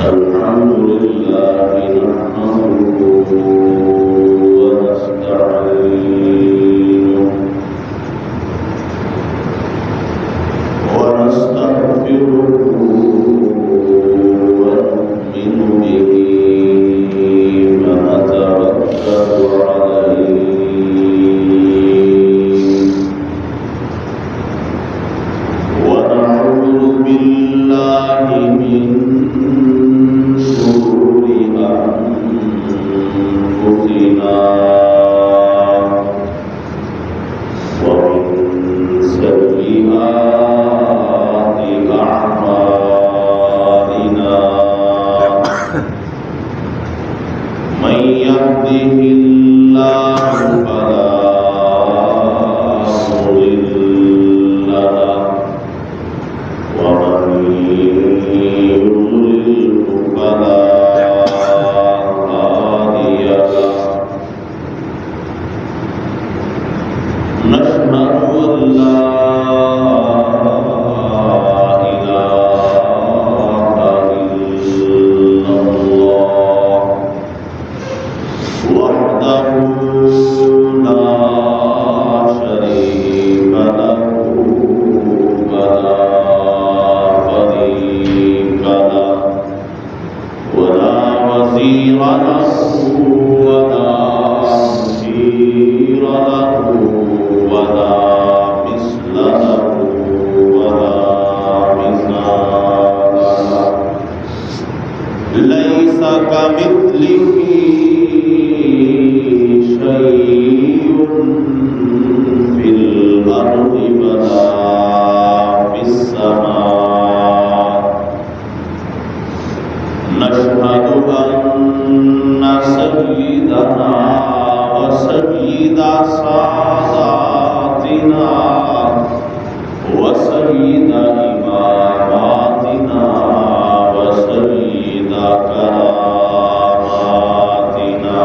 الحمد لله نحمده ونستعينه ونستغفره ونؤمن به ونتوكل عليه ونعوذ بالله من شرور أنفسنا ومن سيئات أعمالنا من يهده الله فلا مضل له ومن يضلل فلا هادي له نشهد أن لا إله إلا الله وحده لا شريك له ولا شريك له ولا وزير له ولا مشير له ولا مثل له ولا مثال له ليس كمثله شيء في الأرض ولا في السماء نشهد أن سيدنا وسيد ساداتنا وسيد إماماتنا وسيد كراماتنا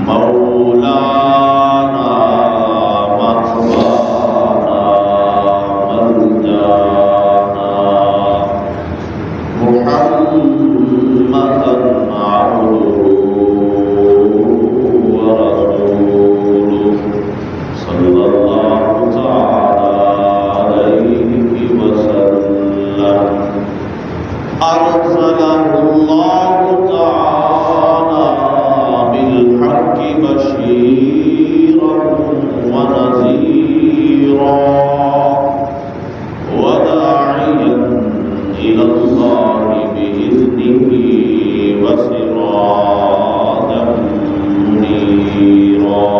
مولانا مطوانا ملجانا محمدا عبده ورسوله صلى الله تعالى عليه وسلم أرسله الله تعالى بالحق بشيرا ونذيرا وداعيا إلى الله بإذنه وسراجا منيرا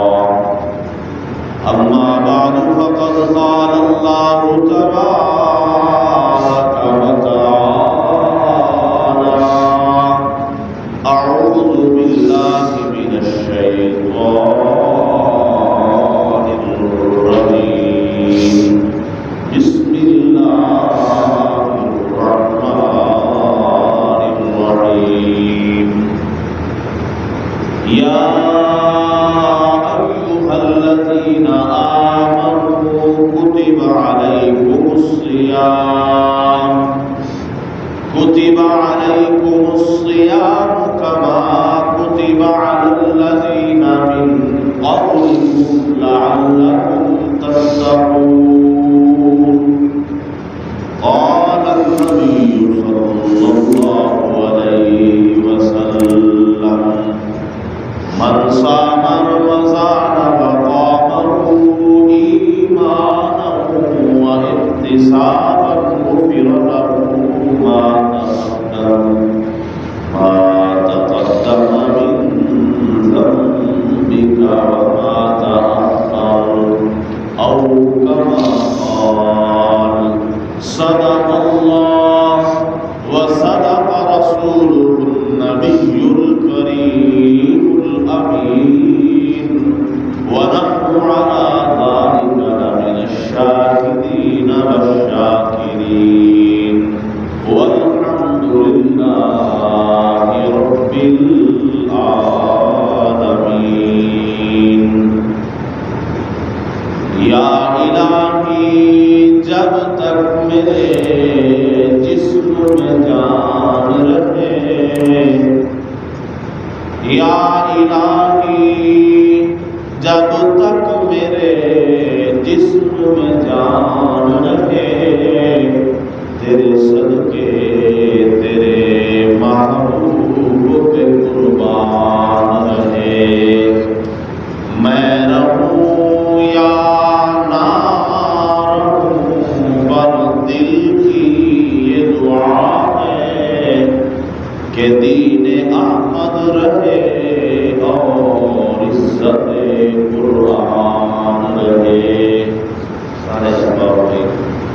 أما بعد فقد قال الله تبارك وتعالى أعوذ بالله من الشيطان الرجيم بسم الله الرحمن الرحيم يا أيها الذين آمنوا كتب عليكم الصيام كما كتب على الذين من قبلكم لعلكم تتقون قال النبي صلى الله عليه وسلم من صام رمضان فقامه إيمانا واحتسابا غفر له ما تقدم من ذنبك وما تأخر أو كما قال صدق الله وصدق رسوله النبي الكريم الأمين ونحن على ذلك لمن الشاهدين والشاكرين والحمد لله رب العالمين یا الہی جب تک میرے جسم میں جان یا الہی جب تک میرے جسم میں جان رہے تیرے صدقے تیرے محبوب پہ قربان رہے، میں رہوں یا نہ رہوں پر دل کی یہ دعا ہے کہ دین احمد رہے اور عزت قرآن رہے۔ سارے شباب کے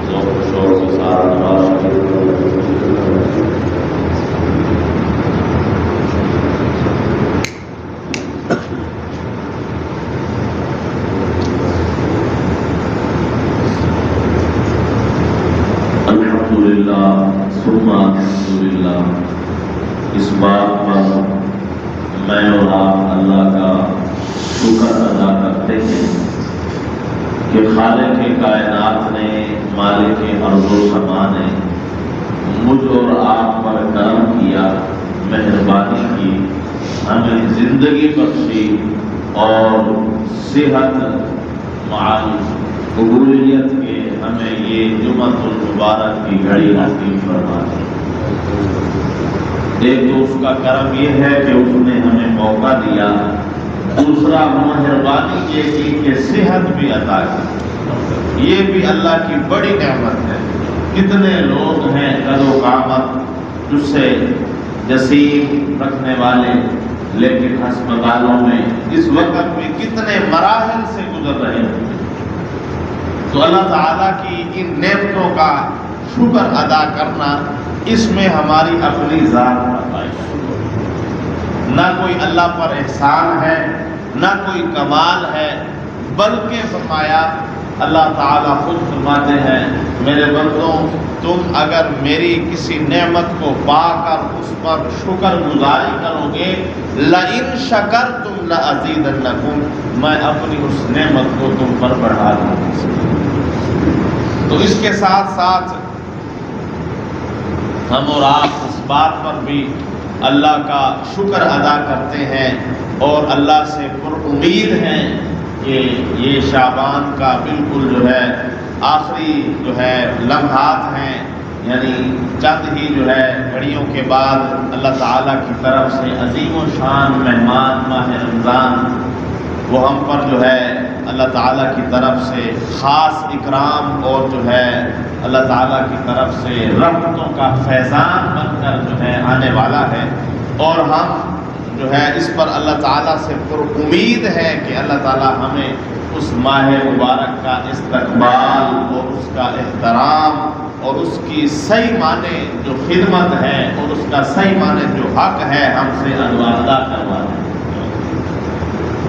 ذوق و شوق کے ساتھ نماز شریف الحمدللہ ثم الحمدللہ، اس بات پر میں اور آپ اللہ کا شکر ادا کرتے ہیں کہ خالق کائنات نے، مالک ارض و سما نے مجھ اور آپ پر کرم کیا، مہربانی کی، ہمیں زندگی بخشی اور صحت مع قبولیت کے ہمیں یہ جمعۃ المبارک کی گھڑی نصیب فرما دی۔ ایک تو اس کا کرم یہ ہے کہ اس نے ہمیں موقع دیا، دوسرا مہربانی یہ کی کہ صحت بھی عطا کی، یہ بھی اللہ کی بڑی نعمت ہے۔ کتنے لوگ ہیں قد و قامت جس سے جسیم رکھنے والے، لیکن ہسپتالوں میں اس وقت بھی کتنے مراحل سے گزر رہے ہیں۔ تو اللہ تعالیٰ کی ان نعمتوں کا شکر ادا کرنا، اس میں ہماری اپنی ذات کا خواہش، نہ کوئی اللہ پر احسان ہے، نہ کوئی کمال ہے، بلکہ فرمایا اللہ تعالیٰ خود فرماتے ہیں میرے بندوں تم اگر میری کسی نعمت کو پا کر اس پر شکر گزاری کرو گے، لئن شکرتم لأزیدنکم، میں اپنی اس نعمت کو تم پر بڑھا دوں گا۔ تو اس کے ساتھ ساتھ ہم اور آپ اس بات پر بھی اللہ کا شکر ادا کرتے ہیں اور اللہ سے پر امید ہیں کہ یہ شعبان کا بالکل جو ہے آخری جو ہے لمحات ہیں، یعنی چند ہی جو ہے گھڑیوں کے بعد اللہ تعالیٰ کی طرف سے عظیم و شان مہمان ماہ رمضان وہ ہم پر جو ہے اللہ تعالیٰ کی طرف سے خاص اکرام اور جو ہے اللہ تعالیٰ کی طرف سے رحمتوں کا فیضان بن کر جو ہے آنے والا ہے، اور ہم جو ہے اس پر اللہ تعالیٰ سے پر امید ہے کہ اللہ تعالیٰ ہمیں اس ماہ مبارک کا استقبال اور اس کا احترام اور اس کی صحیح معنی جو خدمت ہے اور اس کا صحیح معنی جو حق ہے ہم سے ادا کروا دیں۔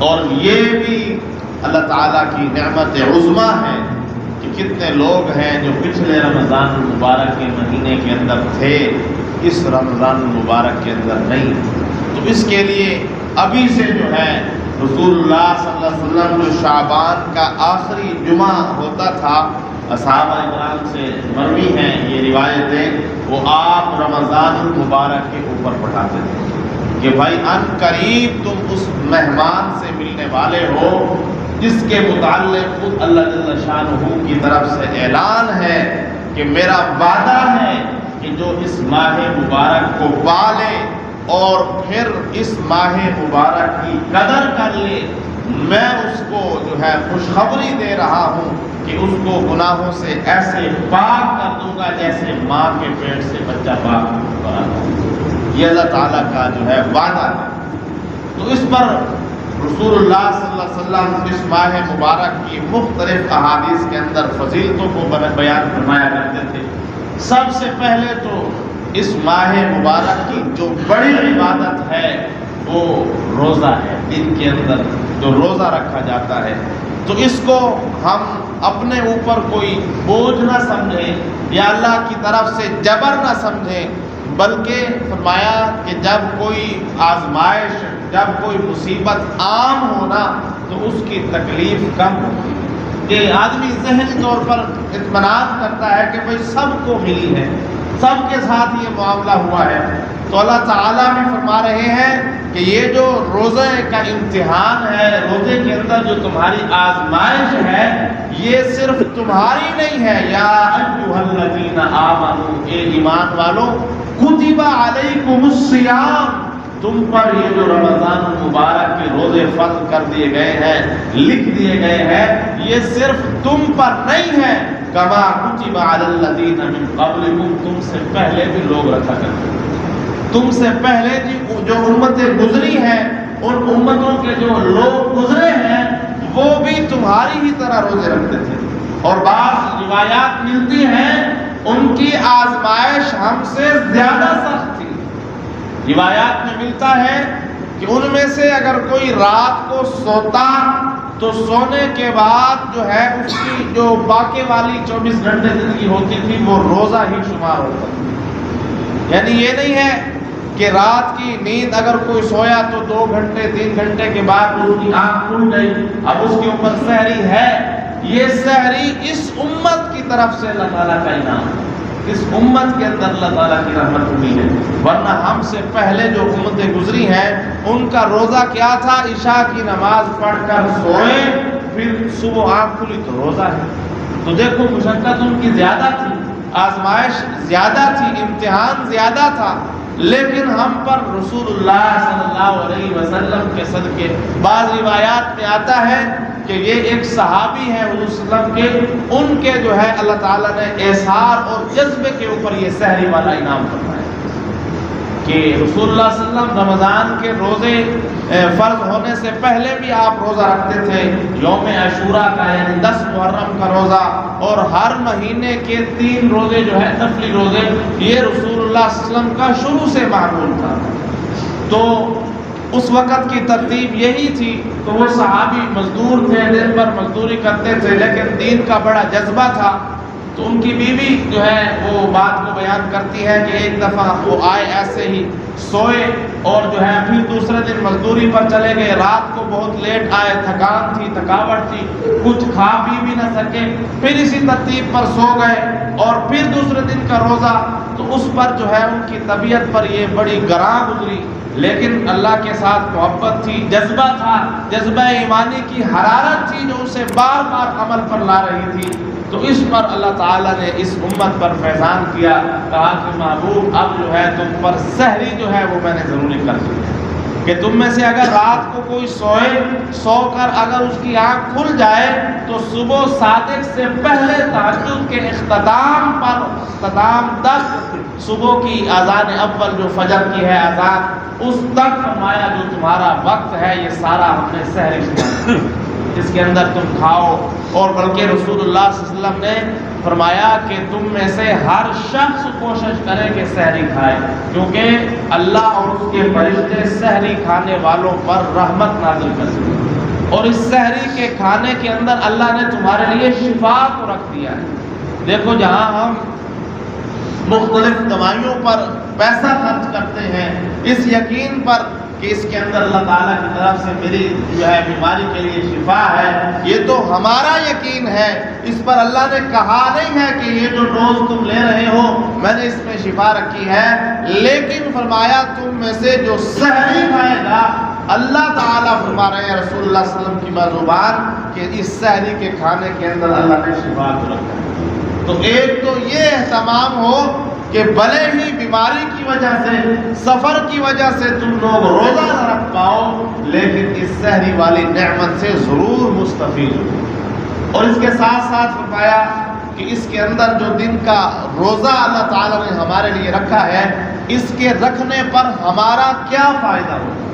اور یہ بھی اللہ تعالیٰ کی نعمت عظمیٰ ہے کہ کتنے لوگ ہیں جو پچھلے رمضان المبارک کے مہینے کے اندر تھے، اس رمضان المبارک کے اندر نہیں۔ تو اس کے لیے ابھی سے جو ہے رسول اللہ صلی اللہ علیہ وسلم جو شعبان کا آخری جمعہ ہوتا تھا، صحابہ اکرام سے مروی ہیں یہ روایتیں، وہ آپ رمضان المبارک کے اوپر پڑھاتے تھے کہ بھائی ان قریب تم اس مہمان سے ملنے والے ہو جس کے متعلق خود اللہ جل شانہ کی طرف سے اعلان ہے کہ میرا وعدہ ہے کہ جو اس ماہ مبارک کو پالے اور پھر اس ماہ مبارک کی قدر کر لے، میں اس کو جو ہے خوشخبری دے رہا ہوں کہ اس کو گناہوں سے ایسے پاک کر دوں گا جیسے ماں کے پیٹ سے بچہ پاک کرا تھا۔ یہ اللہ تعالیٰ کا جو ہے وعدہ ہے۔ تو اس پر رسول اللہ صلی اللہ علیہ وسلم اس ماہ مبارک کی مختلف احادیث کے اندر فضیلتوں کو بیان فرمایا کرتے تھے۔ سب سے پہلے تو اس ماہ مبارک کی جو بڑی عبادت ہے وہ روزہ ہے، دن کے اندر جو روزہ رکھا جاتا ہے، تو اس کو ہم اپنے اوپر کوئی بوجھ نہ سمجھیں یا اللہ کی طرف سے جبر نہ سمجھیں، بلکہ فرمایا کہ جب کوئی آزمائش، جب کوئی مصیبت عام ہونا تو اس کی تکلیف کم ہوتی ہے۔ کہ آدمی ذہنی طور پر اطمینان کرتا ہے کہ بھئی سب کو ملی ہے، سب کے ساتھ یہ معاملہ ہوا ہے۔ تو اللہ تعالیٰ بھی فرما رہے ہیں کہ یہ جو روزے کا امتحان ہے، روزے کے اندر جو تمہاری آزمائش ہے، یہ صرف تمہاری نہیں ہے۔ یا ایھا الذین آمنوا، اے ایمان والو، کتب علیکم الصیام، تم پر یہ جو رمضان المبارک کے روزے فرض کر دیے گئے ہیں، لکھ دیے گئے ہیں، یہ صرف تم پر نہیں ہے، کما کتب علی الذین من قبلکم، تم سے پہلے بھی لوگ رکھا کرتے تھے۔ تم سے پہلے جو امتیں گزری ہیں، ان امتوں کے جو لوگ گزرے ہیں، وہ بھی تمہاری ہی طرح روزے رکھتے تھے۔ اور بعض روایات ملتی ہیں ان کی آزمائش ہم سے زیادہ سخت تھی۔ روایات میں ملتا ہے کہ ان میں سے اگر کوئی رات کو سوتا تو سونے کے بعد جو ہے اس کی جو باقی والی 24 گھنٹے زندگی ہوتی تھی وہ روزہ ہی شمار ہوتا تھا۔ یعنی یہ نہیں ہے کہ رات کی نیند اگر کوئی سویا تو 2 گھنٹے 3 گھنٹے کے بعد اس کی آنکھ کھل گئی، اب اس کے اوپر سحری ہے۔ یہ سحری اس امت کی طرف سے اللہ تعالیٰ کا انعام ہے، اس امت کے اندر اللہ تعالیٰ کی رحمت ہوئی ہے۔ ورنہ ہم سے پہلے جو امتیں گزری ہیں ان کا روزہ کیا تھا؟ عشاء کی نماز پڑھ کر سوئے، پھر صبح آنکھ کھلی تو روزہ ہے۔ تو دیکھو مشقت ان کی زیادہ تھی، آزمائش زیادہ تھی، امتحان زیادہ تھا، لیکن ہم پر رسول اللہ صلی اللہ علیہ وسلم کے صدقے، بعض روایات میں آتا ہے کہ یہ ایک صحابی ہیں حضور صلی اللہ علیہ وسلم کے، ان کے جو ہے اللہ تعالیٰ نے احسار اور جذبے کے اوپر یہ سحری والا انعام فرمایا کہ رسول اللہ صلی اللہ علیہ وسلم رمضان کے روزے فرض ہونے سے پہلے بھی آپ روزہ رکھتے تھے، یوم عاشوراء کا یعنی 10 محرم کا روزہ، اور ہر مہینے کے 3 روزے جو ہے نفلی روزے، یہ رسول اللہ صلی اللہ علیہ وسلم کا شروع سے معمول تھا۔ تو اس وقت کی ترتیب یہی تھی۔ تو وہ صحابی مزدور تھے، دن بھر مزدوری کرتے تھے، لیکن دین کا بڑا جذبہ تھا۔ تو ان کی بیوی جو ہے وہ بات کو بیان کرتی ہے کہ ایک دفعہ وہ آئے ایسے ہی سوئے اور جو ہے پھر دوسرے دن مزدوری پر چلے گئے، رات کو بہت لیٹ آئے، تھکان تھی، تھکاوٹ تھی، کچھ کھا پی بھی نہ سکے، پھر اسی ترتیب پر سو گئے، اور پھر دوسرے دن کا روزہ، تو اس پر جو ہے ان کی طبیعت پر یہ بڑی گراں گزری، لیکن اللہ کے ساتھ محبت تھی، جذبہ تھا، جذبہ ایمانی کی حرارت تھی جو اسے بار بار عمل پر لا رہی تھی۔ تو اس پر اللہ تعالیٰ نے اس امت پر فیضان کیا، کہا کہ محبوب اب جو ہے تم پر سحری جو ہے وہ میں نے ضروری کر دی ہے، کہ تم میں سے اگر رات کو کوئی سوئے، سو کر اگر اس کی آنکھ کھل جائے تو صبح صادق سے پہلے تہجد کے اختتام تک، صبح کی اذان اول جو فجر کی ہے اذان، اس تک فرمایا جو تمہارا وقت ہے یہ سارا ہم نے سحری شمار اس کے اندر تم کھاؤ۔ اور بلکہ رسول اللہ صلی اللہ علیہ وسلم نے فرمایا کہ تم میں سے ہر شخص کوشش کرے کہ سحری کھائے، کیونکہ اللہ اور اس کے فرشتے سحری کھانے والوں پر رحمت نازل کرتے ہیں، اور اس سحری کے کھانے کے اندر اللہ نے تمہارے لیے شفا کو رکھ دیا ہے۔ دیکھو جہاں ہم مختلف دوائیوں پر پیسہ خرچ کرتے ہیں اس یقین پر کہ اس کے اندر اللہ تعالیٰ کی طرف سے میری جو ہے بیماری کے لیے شفا ہے، یہ تو ہمارا یقین ہے، اس پر اللہ نے کہا نہیں ہے کہ یہ جو ڈوز تم لے رہے ہو میں نے اس میں شفا رکھی ہے، لیکن فرمایا تم میں سے جو سحری کھائے گا، اللہ تعالیٰ فرما رہے ہیں رسول اللہ صلی اللہ علیہ وسلم کی بازوبان کہ اس سحری کے کھانے کے اندر اللہ نے شفا کو رکھا ہے۔ تو ایک تو یہ اہتمام ہو کہ بھلے ہی بیماری کی وجہ سے، سفر کی وجہ سے تم لوگ روزہ نہ رکھ پاؤ، لیکن اس سحری والی نعمت سے ضرور مستفید ہو۔ اور اس کے ساتھ ساتھ فرمایا کہ اس کے اندر جو دن کا روزہ اللہ تعالیٰ نے ہمارے لیے رکھا ہے، اس کے رکھنے پر ہمارا کیا فائدہ ہوگا،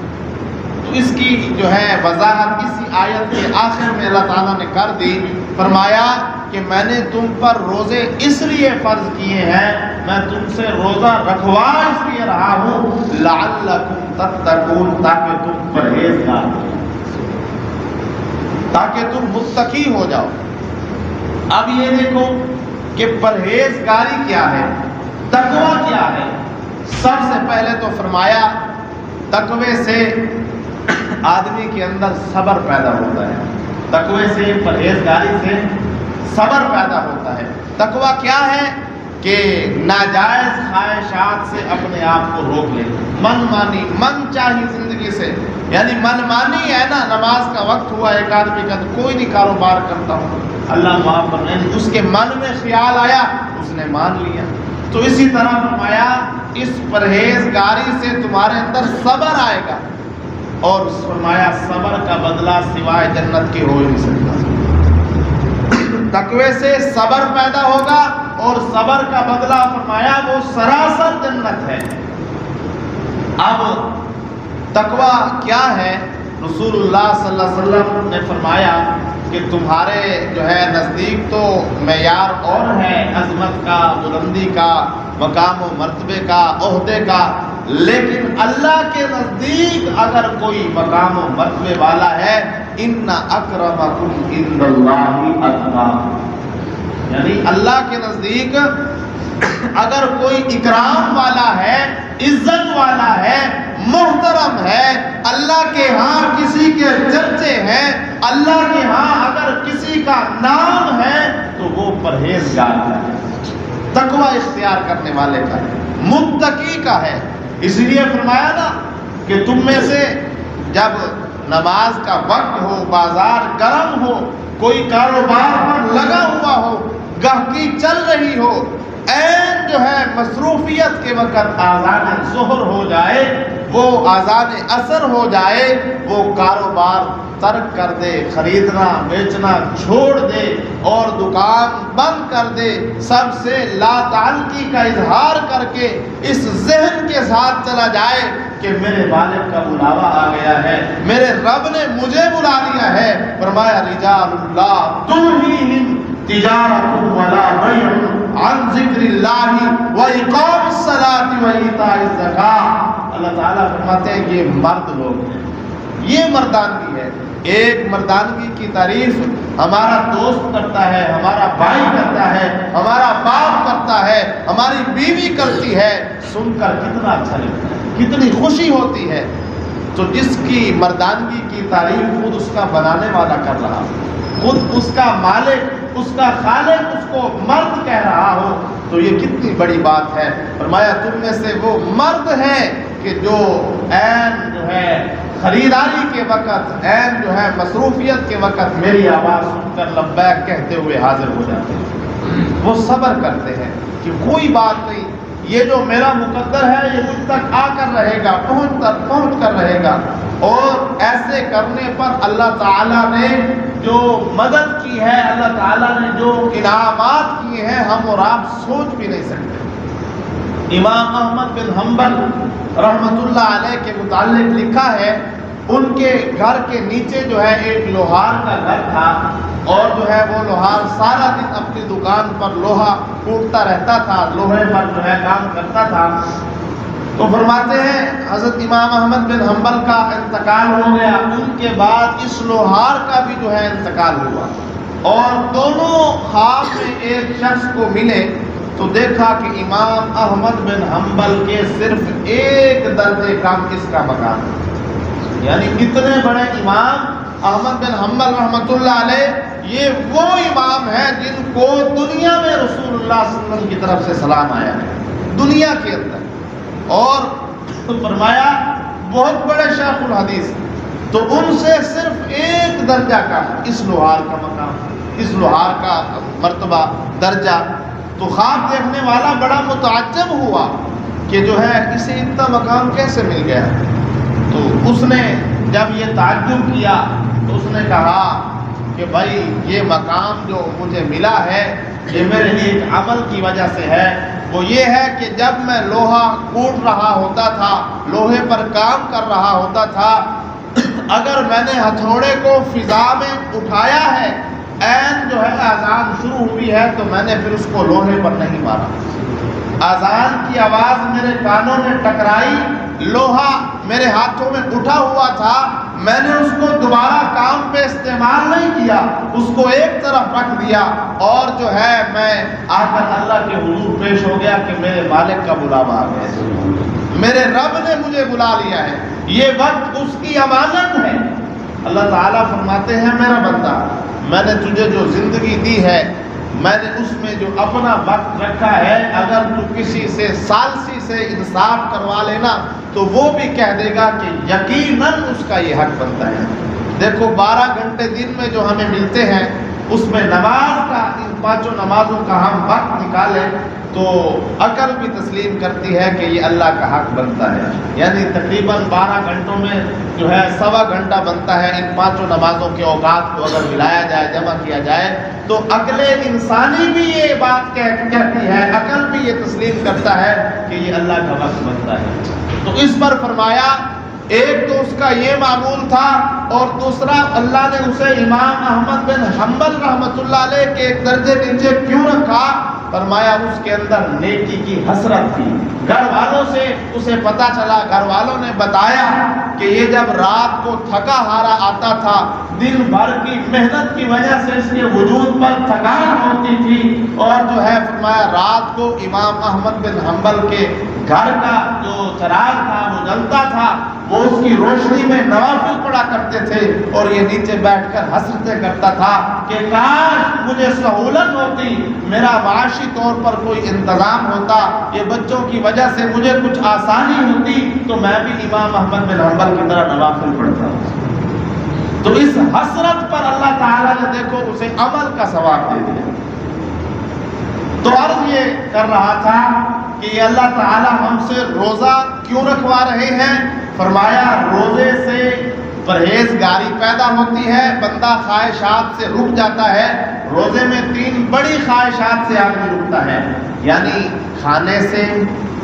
تو اس کی جو ہے وضاحت اسی آیت کے آخر میں اللہ تعالیٰ نے کر دی۔ فرمایا کہ میں نے تم پر روزے اس لیے فرض کیے ہیں، میں تم سے روزہ رکھوا اس لیے رہا ہوں، لعلکم تتقون، تاکہ تم پرہیزگار ہو جاؤ، تاکہ تم متقی ہو جاؤ۔ اب یہ دیکھو کہ پرہیزگاری کیا ہے، تقویٰ کیا ہے۔ سب سے پہلے تو فرمایا تقوی سے آدمی کے اندر صبر پیدا ہوتا ہے، تقوی سے، پرہیزگاری سے صبر پیدا ہوتا ہے۔ تقوی کیا ہے؟ کہ ناجائز خواہشات سے اپنے آپ کو روک لے، من مانی، من چاہی زندگی سے، یعنی من مانی ہے نا، نماز کا وقت ہوا، ایک آدمی کا کوئی نہیں کاروبار کرتا ہوں، اللہ معاف کرنا، اس کے من میں خیال آیا، اس نے مان لیا۔ تو اسی طرح فرمایا اس پرہیزگاری سے تمہارے اندر صبر آئے گا، اور فرمایا صبر کا بدلہ سوائے جنت کے ہو ہی نہیں سکتا۔ تقوی سے صبر پیدا ہوگا، اور صبر کا بدلہ فرمایا وہ سراسر جنت ہے۔ اب تقوی کیا ہے؟ رسول اللہ صلی اللہ علیہ وسلم نے فرمایا کہ تمہارے جو ہے نزدیک تو معیار اور ہے عظمت کا، بلندی کا، مقام و مرتبے کا، عہدے کا، لیکن اللہ کے نزدیک اگر کوئی مقام و مرتبے والا ہے، ان اکرمکم عند اللہ اتقاکم، یعنی اللہ کے نزدیک اگر کوئی اکرام والا ہے، عزت والا ہے، محترم ہے، اللہ کے ہاں کسی کے چرچے ہیں، اللہ کے ہاں اگر کسی کا نام ہے تو وہ پرہیزگار ہے، تقوی اختیار کرنے والے کا ہے، متقی کا ہے۔ اس لیے فرمایا نا کہ تم میں سے جب نماز کا وقت ہو، بازار گرم ہو، کوئی کاروبار پر لگا ہوا ہو، گاہکی چل رہی ہو، عین جو ہے مصروفیت کے وقت آذان ظہر ہو جائے، وہ آذان عصر ہو جائے، وہ کاروبار ترک کر دے، خریدنا بیچنا چھوڑ دے اور دکان بند کر دے، سب سے لا تعلقی کا اظہار کر کے اس ذہن کے ساتھ چلا جائے کہ میرے والد کا بلاوا آ گیا ہے، میرے رب نے مجھے بلا لیا ہے۔ فرمایا رجال اللہ تلہیہم تجارت ولا بیع عن ذکر اللہ واقام الصلاۃ وایتاء الزکاۃ۔ اللہ تعالیٰ فرماتے ہیں یہ مرد لوگ ہیں، یہ مردانگی ہے۔ ایک مردانگی کی تعریف ہمارا دوست کرتا ہے، ہمارا بھائی کرتا ہے، ہمارا باپ کرتا ہے، ہماری بیوی کرتی ہے، سن کر کتنا اچھا لگتا ہے، کتنی خوشی ہوتی ہے۔ تو جس کی مردانگی کی تعریف خود اس کا بنانے والا کر رہا ہو، خود اس کا مالک، اس کا خالق اس کو مرد کہہ رہا ہو، تو یہ کتنی بڑی بات ہے۔ فرمایا تم میں سے وہ مرد ہیں کہ جو عین جو ہے خریداری کے وقت، عین جو ہے مصروفیت کے وقت میری آواز سن کر لبیک کہتے ہوئے حاضر ہو جاتے ہیں، وہ صبر کرتے ہیں کہ کوئی بات نہیں، یہ جو میرا مقدر ہے یہ مجھ تک آ کر رہے گا، پہنچ کر رہے گا۔ اور ایسے کرنے پر اللہ تعالیٰ نے جو مدد کی ہے، اللہ تعالیٰ نے جو انعامات کیے ہیں، ہم اور آپ سوچ بھی نہیں سکتے۔ امام احمد بن حنبل رحمۃ اللہ علیہ کے متعلق لکھا ہے، ان کے گھر کے نیچے جو ہے ایک لوہار کا گھر تھا، اور جو ہے وہ لوہار سارا دن اپنی دکان پر لوہا کوٹتا رہتا تھا، لوہے پر جو ہے کام کرتا تھا۔ تو فرماتے ہیں حضرت امام احمد بن حنبل کا انتقال ہو گیا، ان کے بعد اس لوہار کا بھی جو ہے انتقال ہوا، اور دونوں خواب میں ایک شخص کو ملے تو دیکھا کہ امام احمد بن حنبل کے صرف ایک درجے کم اس کا مکان ہے، یعنی اتنے بڑے امام احمد بن حنبل رحمۃ اللہ علیہ، یہ وہ امام ہیں جن کو دنیا میں رسول اللہ صلی اللہ علیہ وسلم کی طرف سے سلام آیا ہے، دنیا کے اندر، اور فرمایا بہت بڑے شیخ الحدیث، تو ان سے صرف ایک درجہ کا اس لوہار کا مقام، اس لوہار کا مرتبہ، درجہ۔ تو خواب دیکھنے والا بڑا متعجب ہوا کہ جو ہے اسے اتنا مقام کیسے مل گیا۔ تو اس نے جب یہ تعجب کیا تو اس نے کہا کہ بھائی یہ مقام جو مجھے ملا ہے یہ میرے ایک عمل کی وجہ سے ہے، وہ یہ ہے کہ جب میں لوہا کوٹ رہا ہوتا تھا، لوہے پر کام کر رہا ہوتا تھا، اگر میں نے ہتھوڑے کو فضا میں اٹھایا ہے، عین جو ہے اذان شروع ہوئی ہے، تو میں نے پھر اس کو لوہے پر نہیں مارا، اذان کی آواز میرے کانوں میں ٹکرائی، لوہا میرے ہاتھوں میں اٹھا ہوا تھا، میں نے اس کو دوبارہ کام پہ استعمال نہیں کیا، اس کو ایک طرف رکھ دیا، اور جو ہے میں آ کر اللہ کے حضور پیش ہو گیا کہ میرے مالک کا بلاوا آ گیا، میرے رب نے مجھے بلا لیا ہے، یہ وقت اس کی امانت ہے، اللہ تعالیٰ فرماتے ہیں میرا بندہ میں نے تجھے جو زندگی دی ہے میں نے اس میں جو اپنا وقت رکھا ہے اگر تو کسی سے ثالثی سے انصاف کروا لینا تو وہ بھی کہہ دے گا کہ یقیناً اس کا یہ حق بنتا ہے۔ دیکھو 12 گھنٹے دن میں جو ہمیں ملتے ہیں اس میں نماز کا ان 5 نمازوں کا ہم وقت نکالیں تو عقل بھی تسلیم کرتی ہے کہ یہ اللہ کا حق بنتا ہے، یعنی تقریباً 12 گھنٹوں میں جو ہے 1.25 گھنٹہ بنتا ہے۔ ان 5 نمازوں کے اوقات کو اگر ملایا جائے جمع کیا جائے تو عقل انسانی بھی یہ بات کہتی ہے، عقل بھی یہ تسلیم کرتا ہے کہ یہ اللہ کا وقت بنتا ہے۔ تو اس پر فرمایا ایک تو اس کا یہ معمول تھا اور دوسرا اللہ نے اسے امام احمد بن حنبل رحمۃ اللہ علیہ کے ایک درجے نیچے کیوں رکھا؟ فرمایا اس کے اندر نیکی کی حسرت تھی۔ گھر والوں سے اسے پتا چلا، گھر والوں نے بتایا کہ یہ جب رات کو تھکا ہارا آتا تھا دن بھر کی محنت کی وجہ سے اس کے وجود پر تھکان ہوتی تھی اور جو ہے فرمایا رات کو امام احمد بن حنبل کے گھر کا جو چراغ تھا وہ جلتا تھا، وہ اس کی روشنی میں نوافل پڑھا کرتے تھے اور یہ نیچے بیٹھ کر حسرتیں کرتا تھا کہ کاش مجھے سہولت ہوتی، میرا معاشی طور پر کوئی انتظام ہوتا، یہ بچوں کی وجہ سے مجھے کچھ آسانی ہوتی تو میں بھی امام احمد بن حنبل کی طرح نوافل پڑھتا۔ تو اس حسرت پر اللہ تعالیٰ نے دیکھو اسے عمل کا ثواب دے دیا۔ تو عرض یہ کر رہا تھا کہ یہ اللہ تعالیٰ ہم سے روزہ کیوں رکھوا رہے ہیں؟ فرمایا روزے سے پرہیزگاری پیدا ہوتی ہے، بندہ خواہشات سے رک جاتا ہے۔ روزے میں 3 بڑی خواہشات سے آدمی رکتا ہے، یعنی کھانے سے،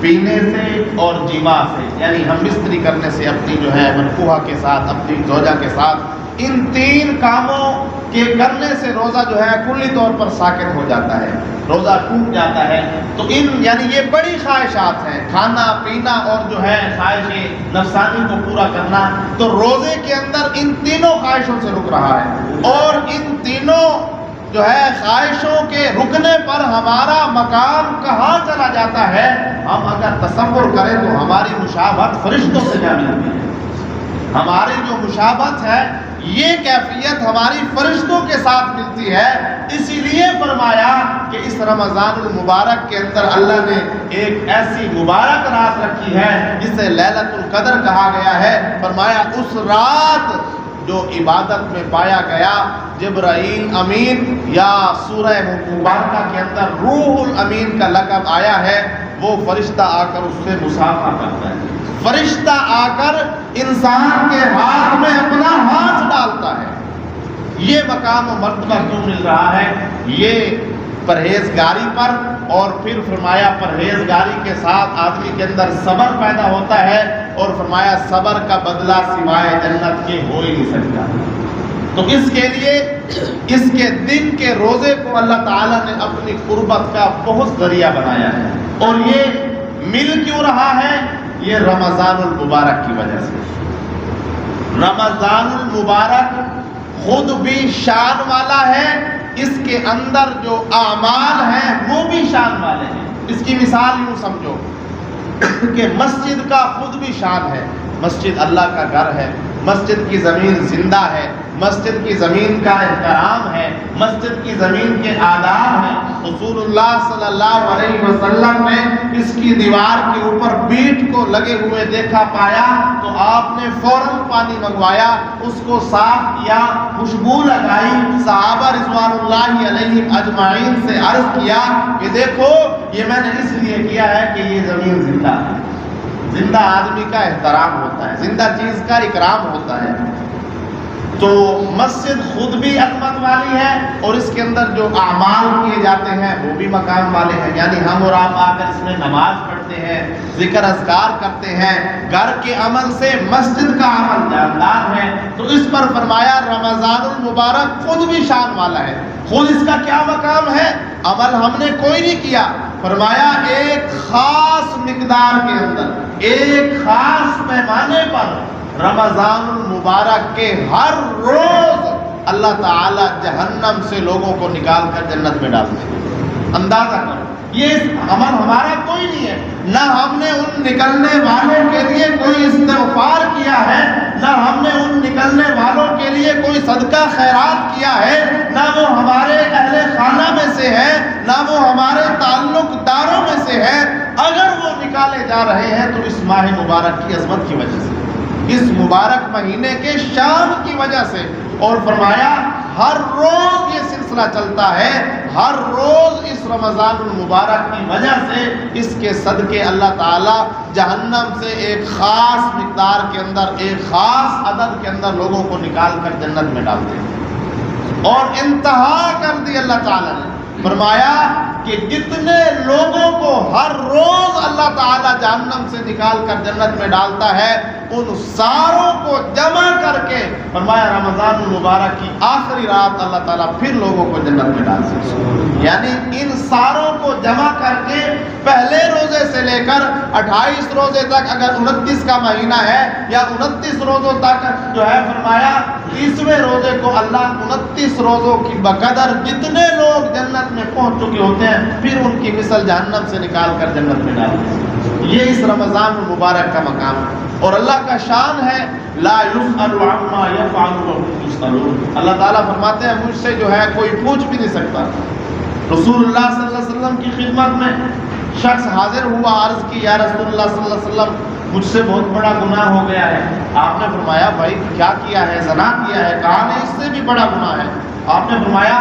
پینے سے اور جماع سے، یعنی ہم بستری کرنے سے اپنی جو ہے منکوحہ کے ساتھ، اپنی زوجہ کے ساتھ، ان 3 کاموں کے کرنے سے روزہ جو ہے کلی طور پر ساکت ہو جاتا ہے، روزہ ٹوٹ جاتا ہے۔ تو ان یعنی یہ بڑی خواہشات ہیں، کھانا پینا اور جو ہے خواہش نفسانی کو پورا کرنا۔ تو روزے کے اندر ان تینوں خواہشوں سے رک رہا ہے اور ان تینوں جو ہے خواہشوں کے رکنے پر ہمارا مقام کہاں چلا جاتا ہے؟ ہم اگر تصور کریں تو ہماری مشابہت فرشتوں سے جا ملتی ہے۔ ہماری جو مشابہت ہے یہ کیفیت ہماری فرشتوں کے ساتھ ملتی ہے۔ اسی لیے فرمایا کہ اس رمضان المبارک کے اندر اللہ نے ایک ایسی مبارک رات رکھی ہے جسے لیلۃ القدر کہا گیا ہے۔ فرمایا اس رات جو عبادت میں پایا گیا جبرائیل امین یا سورہ مبارکہ کے اندر روح الامین کا لقب آیا ہے، وہ فرشتہ آ کر اس سے مصافحہ کرتا ہے، فرشتہ آ کر انسان کے ہاتھ میں اپنا ہاتھ ڈالتا ہے۔ یہ مقام و مرتبہ کیوں مل رہا ہے؟ یہ پرہیزگاری پر، اور پھر فرمایا پرہیزگاری کے ساتھ آدمی کے اندر صبر پیدا ہوتا ہے، اور فرمایا صبر کا بدلہ سوائے جنت کے ہو ہی نہیں سکتا۔ تو اس کے لیے اس کے دن کے روزے کو اللہ تعالیٰ نے اپنی قربت کا بہت ذریعہ بنایا ہے، اور یہ مل کیوں رہا ہے؟ یہ رمضان المبارک کی وجہ سے۔ رمضان المبارک خود بھی شان والا ہے، اس کے اندر جو اعمال ہیں وہ بھی شان والے ہیں۔ اس کی مثال یوں سمجھو کہ مسجد کا خود بھی شان ہے، مسجد اللہ کا گھر ہے، مسجد کی زمین زندہ ہے، مسجد کی زمین کا احترام ہے، مسجد کی زمین کے آداب ہیں۔ رسول اللہ صلی اللہ علیہ وسلم نے اس کی دیوار کے اوپر بیٹ کو لگے ہوئے دیکھا پایا تو آپ نے فوراً پانی منگوایا، اس کو صاف کیا، خوشبو لگائی، صحابہ رضوان اللہ علیہم اجمعین سے عرض کیا کہ دیکھو یہ میں نے اس لیے کیا ہے کہ یہ زمین زندہ ہے، زندہ آدمی کا احترام ہوتا ہے، زندہ چیز کا اکرام ہوتا ہے۔ تو مسجد خود بھی عظمت والی ہے اور اس کے اندر جو اعمال کیے جاتے ہیں وہ بھی مقام والے ہیں، یعنی ہم اور آپ آ کر اس میں نماز پڑھتے ہیں، ذکر اذکار کرتے ہیں، گھر کے عمل سے مسجد کا عمل جاندار ہے۔ تو اس پر فرمایا رمضان المبارک خود بھی شان والا ہے۔ خود اس کا کیا مقام ہے؟ عمل ہم نے کوئی نہیں کیا، فرمایا ایک خاص مقدار کے اندر، ایک خاص پیمانے پر رمضان المبارک کے ہر روز اللہ تعالی جہنم سے لوگوں کو نکال کر جنت میں ڈالتے ہیں۔ اندازہ کرو، یہ عمل ہمارا کوئی نہیں ہے، نہ ہم نے ان نکلنے والوں کے لیے کوئی استغفار کیا ہے، نہ ہم نے ان نکلنے والوں کے صدقہ خیرات کیا ہے، نہ وہ ہمارے اہل خانہ میں سے ہے، نہ وہ ہمارے تعلق داروں میں سے ہے، اگر وہ نکالے جا رہے ہیں تو اس ماہ مبارک کی عظمت کی وجہ سے، اس مبارک مہینے کے شان کی وجہ سے۔ اور فرمایا ہر روز یہ سلسلہ چلتا ہے، ہر روز اس رمضان المبارک کی وجہ سے اس کے صدقے اللہ تعالی جہنم سے ایک خاص مقدار کے اندر، ایک خاص عدد کے اندر لوگوں کو نکال کر جنت میں ڈالتے ہیں۔ اور انتہا کر دی اللہ تعالی نے، فرمایا کہ جتنے لوگوں کو ہر روز اللہ تعالی جہنم سے نکال کر جنت میں ڈالتا ہے، ان ساروں کو جمع کر کے فرمایا رمضان المبارک کی آخری رات اللہ تعالیٰ پھر لوگوں کو جنت میں ڈال سکتے، یعنی ان ساروں کو جمع کر کے پہلے روزے سے لے کر 28 روزے تک، اگر 29 کا مہینہ ہے یا 29 روزوں تک جو ہے، فرمایا 30ویں روزے کو اللہ 29 روزوں کی بقدر جتنے لوگ جنت میں پہنچ چکے ہوتے ہیں پھر ان کی مثل جہنم سے نکال کر جنت میں ڈالتے ہیں۔ یہ اس رمضان المبارک کا مقام ہے، اور اللہ کا شان ہے لا یسأل عما یفعل وهم یسألون۔ اللہ تعالیٰ فرماتے ہیں مجھ سے جو ہے کوئی پوچھ بھی نہیں سکتا۔ رسول اللہ صلی اللہ علیہ وسلم کی خدمت میں شخص حاضر ہوا، عرض کی یا رسول اللہ صلی اللہ علیہ وسلم مجھ سے بہت بڑا گناہ ہو گیا ہے۔ آپ نے فرمایا بھائی کیا کیا ہے؟ زنا کیا ہے؟ کہا نہیں اس سے بھی بڑا گناہ ہے۔ آپ نے فرمایا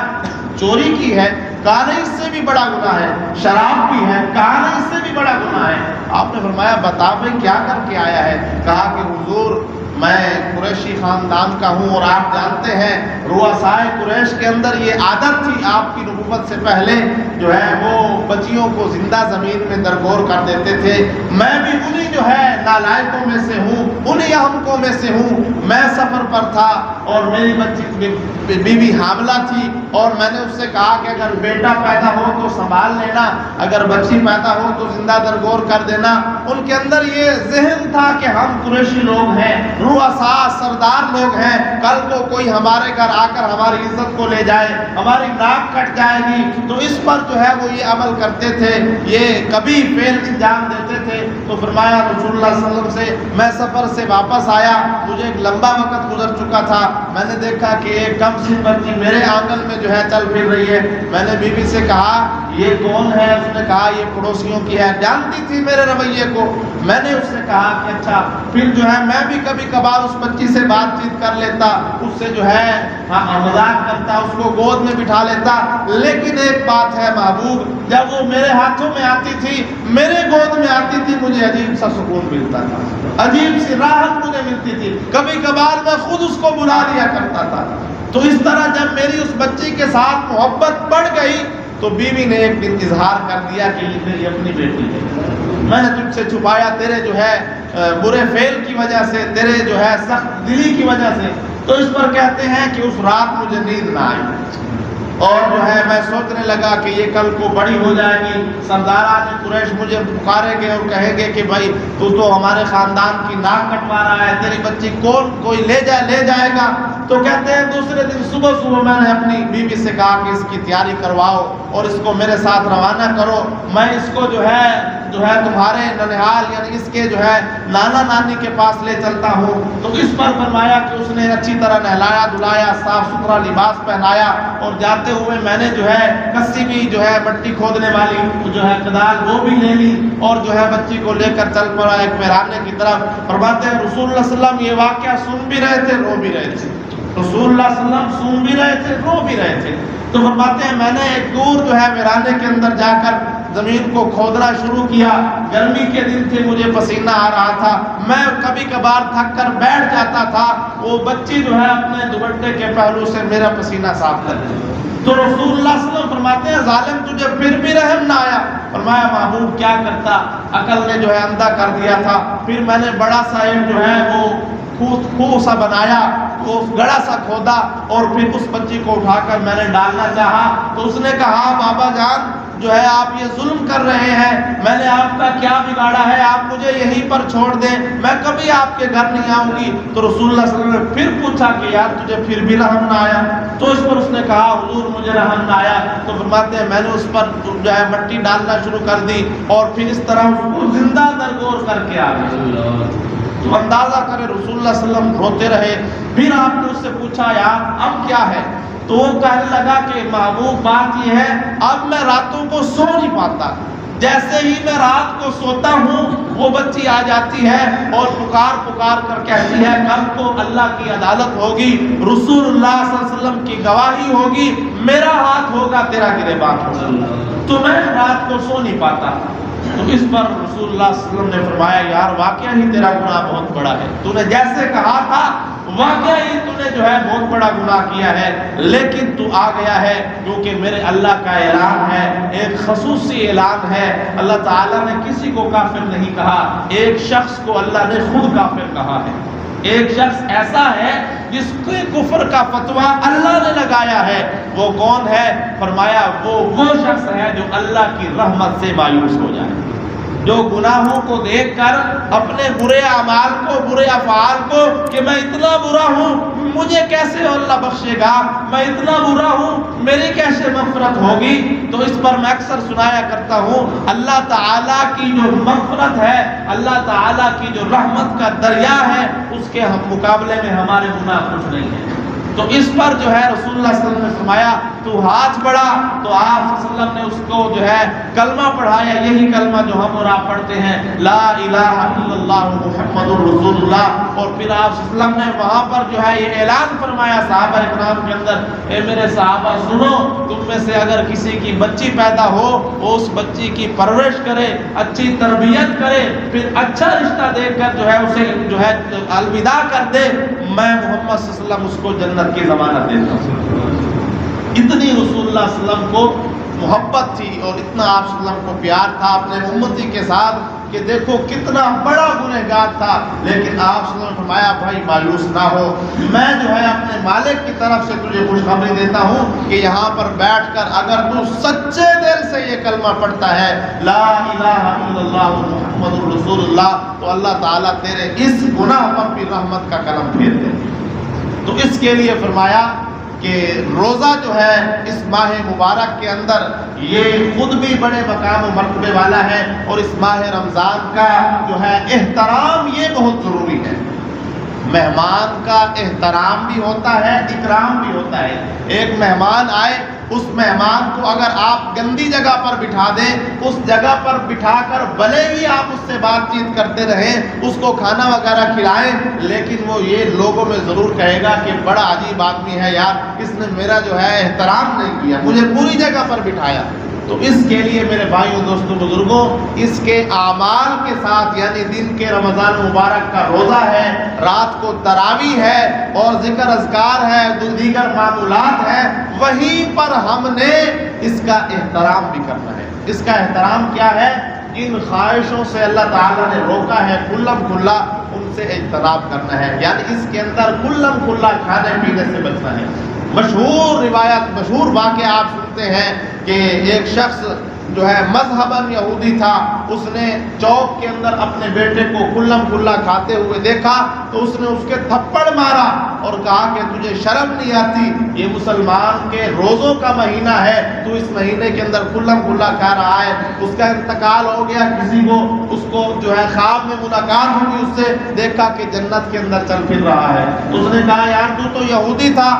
چوری کی ہے؟ کہا نہیں اس سے بھی بڑا گناہ ہے۔ شراب پی ہے؟ کہا نہیں اس سے بھی بڑا گناہ ہے۔ آپ نے فرمایا بتا بھائی کیا کر کے آیا ہے؟ کہا کہ حضور میں قریشی خاندان کا ہوں، اور آپ جانتے ہیں رؤسائے قریش کے اندر یہ عادت تھی، آپ کی نبوت سے پہلے جو ہے وہ بچیوں کو زندہ زمین میں درگور کر دیتے تھے۔ میں بھی انہی جو ہے نالائقوں میں سے ہوں، انہی احمقوں میں سے ہوں۔ میں سفر پر تھا اور میری بچی بیوی حاملہ تھی، اور میں نے اس سے کہا کہ اگر بیٹا پیدا ہو تو سنبھال لینا، اگر بچی پیدا ہو تو زندہ درگور کر دینا۔ ان کے اندر یہ ذہن تھا کہ ہم قریشی لوگ ہیں، رؤساء سردار لوگ ہیں، کل کو کوئی ہمارے گھر آ کر ہماری عزت کو لے جائے، ہماری ناک کٹ جائے گی، تو اس پر جو ہے وہ یہ عمل کرتے تھے، یہ کبھی فعل انجام دیتے تھے۔ تو فرمایا رسول اللہ صلی اللہ علیہ وسلم سے میں سفر سے واپس آیا، مجھے ایک لمبا وقت گزر چکا تھا، میں نے دیکھا کہ ایک کم سن بچی میرے آنگن میں جو ہے چل پھر رہی ہے۔ میں نے بیوی سے کہا یہ کون ہے؟ اس نے کہا یہ پڑوسیوں کی ہے۔ جانتی تھی میرے رویے کو۔ میں نے اس سے کہا کہ اچھا پھر جو ہے میں بھی کبھی کبھار اس بچی سے بات چیت کر لیتا، اس سے جو ہے مذاق کرتا، اس کو گود میں بٹھا لیتا، لیکن ایک بات ہے محبوب، جب وہ میرے ہاتھوں میں آتی تھی، میرے گود میں آتی تھی، مجھے عجیب سا سکون ملتا تھا، عجیب سی راحت مجھے ملتی تھی۔ کبھی کبھار میں خود اس کو بلا لیا کرتا تھا۔ تو اس طرح جب میری اس بچی کے ساتھ محبت بڑھ گئی تو بیوی نے ایک دن اظہار کر دیا کہ یہ میری اپنی بیٹی ہے، میں نے تجھ سے چھپایا تیرے جو ہے برے فعل کی وجہ سے، تیرے جو ہے سخت دلی کی وجہ سے۔ تو اس پر کہتے ہیں کہ اس رات مجھے نیند نہ آئی، اور جو ہے میں سوچنے لگا کہ یہ کل کو بڑی ہو جائے گی، سرداران قریش مجھے پکاریں گے اور کہیں گے کہ بھائی تو ہمارے خاندان کی ناک کٹوا رہا ہے، تیری بچی کون کوئی لے جائے گا۔ تو کہتے ہیں دوسرے دن صبح میں نے اپنی بیوی سے کہا کہ اس کی تیاری کرواؤ اور اس کو میرے ساتھ روانہ کرو، میں اس کو جو ہے تمہارے ننہال یعنی اس کے جو ہے نانا نانی کے پاس لے چلتا ہوں۔ تو اس پر فرمایا کہ اس نے اچھی طرح نہلایا دھلایا، صاف ستھرا لباس پہنایا، اور جاتے ہوئے میں نے جو ہے کسی بھی جو ہے مٹی کھودنے والی جو ہے کدال وہ بھی لے لی، اور جو ہے بچی کو لے کر چل پڑا ایک ویرانے کی طرف۔ فرماتے ہیں رسول اللہ صلی اللہ علیہ وسلم یہ واقعہ سن بھی رہے تھے، رو بھی رہے تھے۔ رسول اللہ صلی اللہ علیہ وسلم سن بھی رہے تھے، رو بھی رہے تھے۔ تو فرماتے ہیں میں نے ایک دور جو ہے ویرانے کے اندر جا کر زمین کو کھودنا شروع کیا۔ گرمی کے دن تھے، مجھے پسینہ آ رہا تھا، میں کبھی کبھار تھک کر بیٹھ جاتا تھا، وہ بچی جو ہے اپنے دوپٹے کے پہلو سے میرا پسینہ صاف کر دی۔ تو رسول اللہ صلی اللہ علیہ وسلم فرماتے ہیں ظالم تجھے پھر بھی رحم نہ آیا؟ فرمایا محبوب کیا کرتا، عقل نے جو ہے اندھا کر دیا تھا۔ پھر میں نے بڑا سا ایک جو ہے وہ خوہ سا بنایا، وہ گڑا سا کھودا، اور پھر اس بچی کو اٹھا کر میں نے ڈالنا چاہا تو اس نے کہا بابا جان جو ہے آپ یہ ظلم کر رہے ہیں، میں نے آپ کا کیا بگاڑا ہے، آپ مجھے یہیں پر چھوڑ دیں، میں کبھی آپ کے گھر نہیں آؤں گی۔ تو رسول اللہ صلی اللہ علیہ وسلم نے پھر پوچھا کہ یار تجھے پھر بھی رحم نہ آیا؟ تو اس پر اس نے کہا حضور مجھے رحم نہ آیا۔ تو فرماتے ہیں میں نے اس پر جو ہے مٹی ڈالنا شروع کر دی، اور پھر اس طرح اس کو زندہ درگور کر کے آ گئی۔ تو اندازہ کرے رسول اللہ صلی اللہ علیہ وسلم روتے رہے. پھر آپ نے اس سے پوچھا یار اب کیا ہے؟ تو وہ کہنے لگا کہ محبوب بات یہ ہے اب میں راتوں کو سو نہیں پاتا. جیسے ہی میں رات کو سوتا ہوں وہ بچی آ جاتی ہے اور پکار کر کہتی ہے کل کو اللہ کی عدالت ہوگی, رسول اللہ صلی اللہ علیہ وسلم کی گواہی ہوگی, میرا ہاتھ ہوگا تیرا گریبان ہوگا, تو میں رات کو سو نہیں پاتا. تو اس پر رسول اللہ صلی اللہ علیہ وسلم نے فرمایا یار واقعہ ہی تیرا گناہ بہت بڑا ہے, تو نے جیسے کہا تھا واقعہ ہی تو نے جو ہے بہت بڑا گناہ کیا ہے, لیکن تو آ گیا ہے کیونکہ میرے اللہ کا اعلان ہے, ایک خصوصی اعلان ہے. اللہ تعالیٰ نے کسی کو کافر نہیں کہا, ایک شخص کو اللہ نے خود کافر کہا ہے. ایک شخص ایسا ہے جس کے کفر کا فتویٰ اللہ نے لگایا ہے. وہ کون ہے؟ فرمایا وہ شخص ہے جو اللہ کی رحمت سے مایوس ہو جائے, جو گناہوں کو دیکھ کر اپنے برے اعمال کو, برے افعال کو, کہ میں اتنا برا ہوں مجھے کیسے اللہ بخشے گا, میں اتنا برا ہوں میری کیسے مغفرت ہوگی. تو اس پر میں اکثر سنایا کرتا ہوں اللہ تعالیٰ کی جو مغفرت ہے, اللہ تعالیٰ کی جو رحمت کا دریا ہے, اس کے مقابلے میں ہمارے گناہ کچھ نہیں ہے. تو اس پر جو ہے رسول اللہ صلی اللہ علیہ وسلم نے فرمایا تو ہاتھ بڑھا, تو آپ صلی اللہ علیہ وسلم نے اس کو جو ہے کلمہ پڑھایا, یہی کلمہ جو ہم اور آپ پڑھتے ہیں, لا الہ الا اللہ محمد رسول اللہ. اور پھر آپ صلی اللہ علیہ وسلم نے وہاں پر جو ہے یہ اعلان فرمایا صحابہ اکرام کے اندر, اے میرے صحابہ سنو, تم میں سے اگر کسی کی بچی پیدا ہو وہ اس بچی کی پرورش کرے, اچھی تربیت کرے, پھر اچھا رشتہ دیکھ کر جو ہے اسے جو ہے الوداع کر دے, میں محمد صلی اللہ علیہ وسلم اس کو جنت کی ضمانت دیتا ہوں. اتنی رسول اللہ صلی اللہ علیہ وسلم کو محبت تھی اور اتنا آپ صلی اللہ علیہ وسلم کو پیار تھا اپنے امتی کے ساتھ کہ دیکھو کتنا بڑا گنہگار تھا, لیکن آپ صلی اللہ علیہ وسلم نے فرمایا بھائی مایوس نہ ہو, میں جو ہے اپنے مالک کی طرف سے تجھے خوشخبری دیتا ہوں کہ یہاں پر بیٹھ کر اگر تو سچے دل سے یہ کلمہ پڑھتا ہے لا الہ الا اللہ محمد رسول اللہ, تو اللہ تعالیٰ تیرے اس گناہ پر بھی رحمت کا قلم پھیر دے. تو اس کے لیے فرمایا کہ روزہ جو ہے اس ماہ مبارک کے اندر یہ خود بھی بڑے مقام و مرتبے والا ہے, اور اس ماہ رمضان کا جو ہے احترام یہ بہت ضروری ہے. مہمان کا احترام بھی ہوتا ہے, اکرام بھی ہوتا ہے. ایک مہمان آئے, اس مہمان کو اگر آپ گندی جگہ پر بٹھا دیں, اس جگہ پر بٹھا کر بھلے ہی آپ اس سے بات چیت کرتے رہیں, اس کو کھانا وغیرہ کھلائیں, لیکن وہ یہ لوگوں میں ضرور کہے گا کہ بڑا عجیب آدمی ہے یار, اس نے میرا جو ہے احترام نہیں کیا, مجھے پوری جگہ پر بٹھایا. تو اس کے لیے میرے بھائیوں دوستوں بزرگوں اس کے اعمال کے ساتھ, یعنی دن کے رمضان مبارک کا روزہ ہے, رات کو تراویح ہے اور ذکر اذکار ہے, دیگر معمولات ہیں, وہیں پر ہم نے اس کا احترام بھی کرنا ہے. اس کا احترام کیا ہے؟ جن خواہشوں سے اللہ تعالیٰ نے روکا ہے کھلم کھلا ان سے اجتناب کرنا ہے, یعنی اس کے اندر کھلم کھلا کھانے پینے سے بچنا ہے. مشہور روایت, مشہور واقعہ آپ سنتے ہیں کہ ایک شخص جو ہے مذہباً یہودی تھا, اس نے چوک کے اندر اپنے بیٹے کو کھلم کھلا کھاتے ہوئے دیکھا تو اس نے اس کے تھپڑ مارا اور کہا کہ تجھے شرم نہیں آتی, یہ مسلمان کے روزوں کا مہینہ ہے, تو اس مہینے کے اندر کھلم کھلا کھا رہا ہے. اس کا انتقال ہو گیا, کسی کو اس کو جو ہے خواب میں ملاقات ہوگی اس سے, دیکھا کہ جنت کے اندر چل پھر رہا ہے. اس نے کہا یار تو یہودی تھا,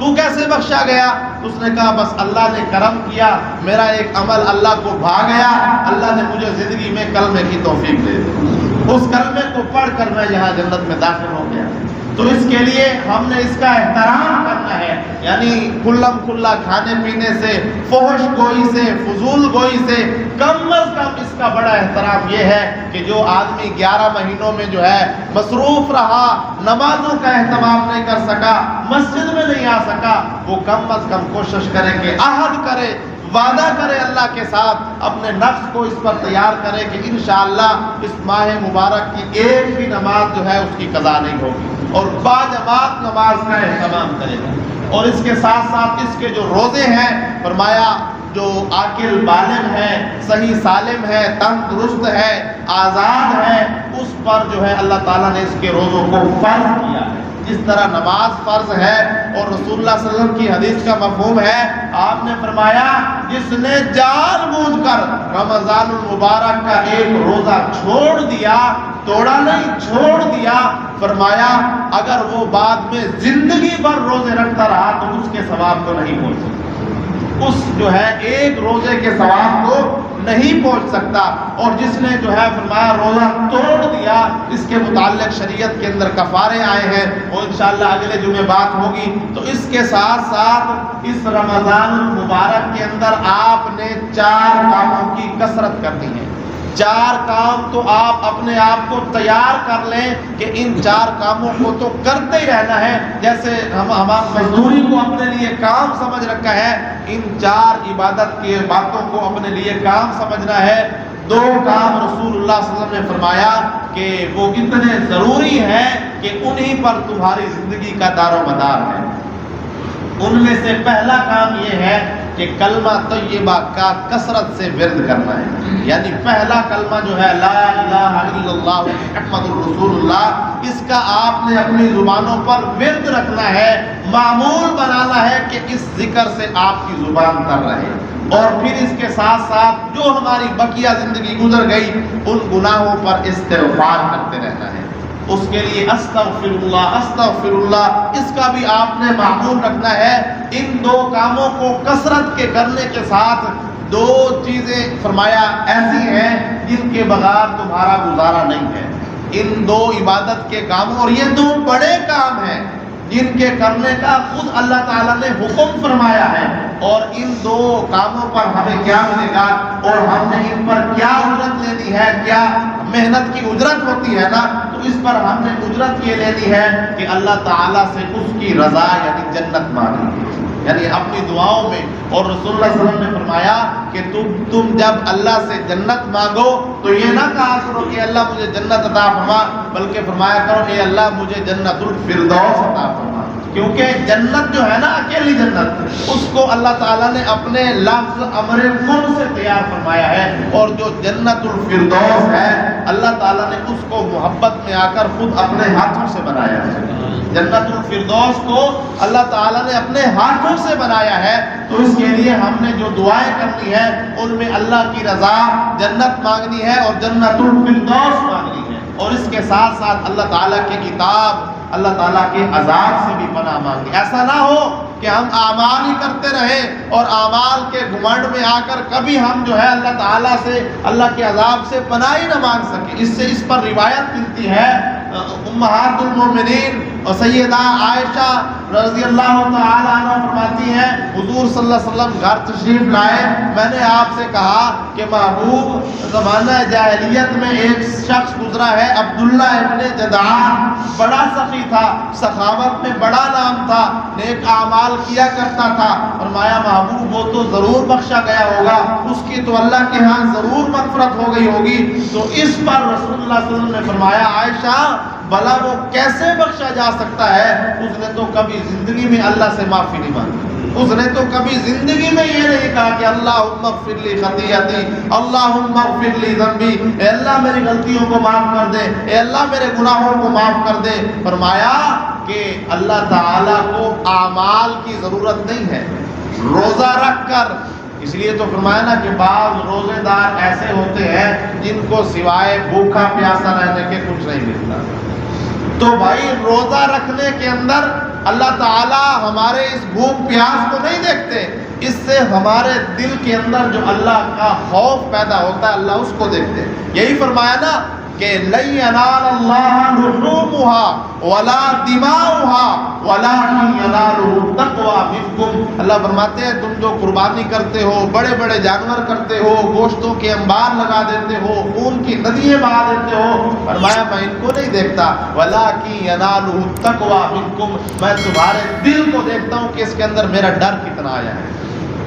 تو کیسے بخشا گیا؟ اس نے کہا بس اللہ نے کرم کیا, میرا ایک عمل اللہ کو بھا گیا, اللہ نے مجھے زندگی میں کلمے کی توفیق دے دی, اس کلمے کو پڑھ کر میں یہاں جنت میں داخل ہو گیا. تو اس کے لیے ہم نے اس کا احترام کرنا ہے, یعنی کھلم کھلا کھانے پینے سے, فحش گوئی سے, فضول گوئی سے کم از کم اس کا بڑا احترام یہ ہے کہ جو آدمی 11 مہینوں میں جو ہے مصروف رہا, نمازوں کا اہتمام نہیں کر سکا, مسجد میں نہیں آ سکا, وہ کم از کم کوشش کرے کہ عہد کرے, وعدہ کرے اللہ کے ساتھ, اپنے نفس کو اس پر تیار کرے کہ انشاءاللہ اس ماہ مبارک کی ایک بھی نماز جو ہے اس کی قضا نہیں ہوگی, اور باجماعت نماز کا اہتمام کرے گا. اور اس کے ساتھ ساتھ اس کے جو روزے ہیں, فرمایا جو عاقل بالغ ہے, صحیح سالم ہے, تندرست ہے, آزاد ہے, اس پر جو ہے اللہ تعالیٰ نے اس کے روزوں کو فرض کیا ہے. جس طرح نماز فرض ہے اور رسول اللہ صلی اللہ علیہ وسلم کی حدیث کا مفہوم ہے, آپ نے فرمایا جس نے جان بوجھ کر رمضان المبارک کا ایک روزہ چھوڑ دیا توڑا نہیں، چھوڑ دیا، فرمایا اگر وہ بعد میں زندگی بھر روزے رکھتا رہا تو اس کے ثواب کو نہیں پہنچ سکتا، اس جو ہے ایک روزے کے ثواب کو نہیں پہنچ سکتا۔ اور جس نے جو ہے فرمایا روزہ توڑ دیا، اس کے متعلق شریعت کے اندر کفارے آئے ہیں، اور انشاءاللہ اگلے جمعے بات ہوگی۔ تو اس کے ساتھ ساتھ اس رمضان المبارک کے اندر آپ نے 4 کاموں کی کثرت کرنی ہے۔ 4 کام تو آپ اپنے آپ کو تیار کر لیں کہ ان 4 کاموں کو تو کرتے ہی رہنا ہے۔ جیسے ہم مزدوری کو اپنے لیے کام سمجھ رکھا ہے، ان 4 عبادت کی باتوں کو اپنے لیے کام سمجھنا ہے۔ 2 کام رسول اللہ صلی اللہ علیہ وسلم نے فرمایا کہ وہ اتنے ضروری ہیں کہ انہی پر تمہاری زندگی کا دار و مدار ہے۔ ان میں سے پہلا کام یہ ہے کہ کلمہ طیبہ کا کثرت سے ورد کرنا ہے، یعنی پہلا کلمہ جو ہے لا الہ الا اللہ محمد الرسول اللہ، اس کا آپ نے اپنی زبانوں پر ورد رکھنا ہے، معمول بنانا ہے کہ اس ذکر سے آپ کی زبان تر رہے۔ اور پھر اس کے ساتھ ساتھ جو ہماری بقیہ زندگی گزر گئی ان گناہوں پر استغفار کرتے رہنا ہے۔ اس کے لیے استغفر اللہ استغفر اللہ، اس کا بھی آپ نے معمول رکھنا ہے۔ ان 2 کاموں کو کثرت کے کرنے کے ساتھ 2 چیزیں فرمایا ایسی ہیں جن کے بغیر تمہارا گزارا نہیں ہے۔ ان 2 عبادت کے کاموں، اور یہ 2 بڑے کام ہیں جن کے کرنے کا خود اللہ تعالیٰ نے حکم فرمایا ہے، اور ان 2 کاموں پر ہمیں کیا ملے گا اور ہم نے ان پر کیا اجرت لینی ہے، کیا محنت کی اجرت ہوتی ہے نا، تو اس پر ہم نے اجرت یہ لینی ہے کہ اللہ تعالیٰ سے اس کی رضا یعنی جنت مانگی، یعنی اپنی دعاؤں میں۔ اور رسول اللہ صلی اللہ علیہ وسلم نے فرمایا کہ تم جب اللہ سے جنت مانگو تو یہ نہ کہا کرو کہ اللہ مجھے جنت عطا فرما، بلکہ فرمایا کرو اے اللہ مجھے جنت الفردوس عطا فرما، کیونکہ جنت جو ہے نا اکیلی جنت، اس کو اللہ تعالیٰ نے اپنے لفظ امر کن سے تیار فرمایا ہے، اور جو جنت الفردوس ہے اللہ تعالیٰ نے اس کو محبت میں آ کر خود اپنے ہاتھوں سے بنایا ہے۔ جنت الفردوس کو اللہ تعالیٰ نے اپنے ہاتھوں سے بنایا ہے، تو اس کے لیے ہم نے جو دعائیں کرنی ہے ان میں اللہ کی رضا، جنت مانگنی ہے اور جنت الفردوس مانگنی ہے، اور اس کے ساتھ ساتھ اللہ تعالیٰ کے کتاب، اللہ تعالیٰ کے عذاب سے بھی پناہ مانگی۔ ایسا نہ ہو کہ ہم اعمال ہی کرتے رہیں اور اعمال کے گھمنڈ میں آ کر کبھی ہم جو ہے اللہ تعالیٰ سے، اللہ کے عذاب سے پناہ ہی نہ مانگ سکیں۔ اس پر روایت ملتی ہے امہات المومنین اور سیدہ عائشہ رضی اللہ تعالی عنہ فرماتی ہیں حضور صلی اللہ علیہ وسلم گھر تشریف لائے، میں نے آپ سے کہا کہ محبوب زمانہ جاہلیت میں ایک شخص گزرا ہے عبداللہ ابن جدعان، بڑا سخی تھا، سخاوت میں بڑا نام تھا، نیک اعمال کیا کرتا تھا۔ فرمایا محبوب وہ تو ضرور بخشا گیا ہوگا، اس کی تو اللہ کے ہاں ضرور مغفرت ہو گئی ہوگی۔ تو اس پر رسول اللہ صلی اللہ علیہ وسلم نے فرمایا عائشہ بھلا وہ کیسے بخشا جا سکتا ہے، اس نے تو کبھی زندگی میں اللہ سے معافی نہیں مانگی، اس نے تو کبھی زندگی میں یہ نہیں کہا کہ اللہم اغفر لی خطیئتی، اللہم اغفر لی ذنبی، اے اللہ میری غلطیوں کو معاف کر دے، اے اللہ میرے گناہوں کو معاف کر دے۔ فرمایا کہ اللہ تعالیٰ کو اعمال کی ضرورت نہیں ہے، روزہ رکھ کر، اس لیے تو فرمایا نا کہ بعض روزے دار ایسے ہوتے ہیں جن کو سوائے بھوکا پیاسا رہنے کے کچھ نہیں ملتا۔ تو بھائی روزہ رکھنے کے اندر اللہ تعالیٰ ہمارے اس بھوک پیاس کو نہیں دیکھتے، اس سے ہمارے دل کے اندر جو اللہ کا خوف پیدا ہوتا ہے اللہ اس کو دیکھتے۔ یہی فرمایا نا کہ لن ینال اللہ لحومها ولا دماؤها ولکن ینالہ التقوی منکم۔ اللہ فرماتے ہیں تم جو قربانی کرتے ہو، بڑے بڑے جانور کرتے ہو، گوشتوں کے انبار لگا دیتے ہو، خون کی ندییں بہا دیتے ہو، فرمایا میں ان کو نہیں دیکھتا، ولکن ینالہ التقوی منکم، میں تمہارے دل کو دیکھتا ہوں کہ اس کے اندر میرا ڈر کتنا آیا ہے۔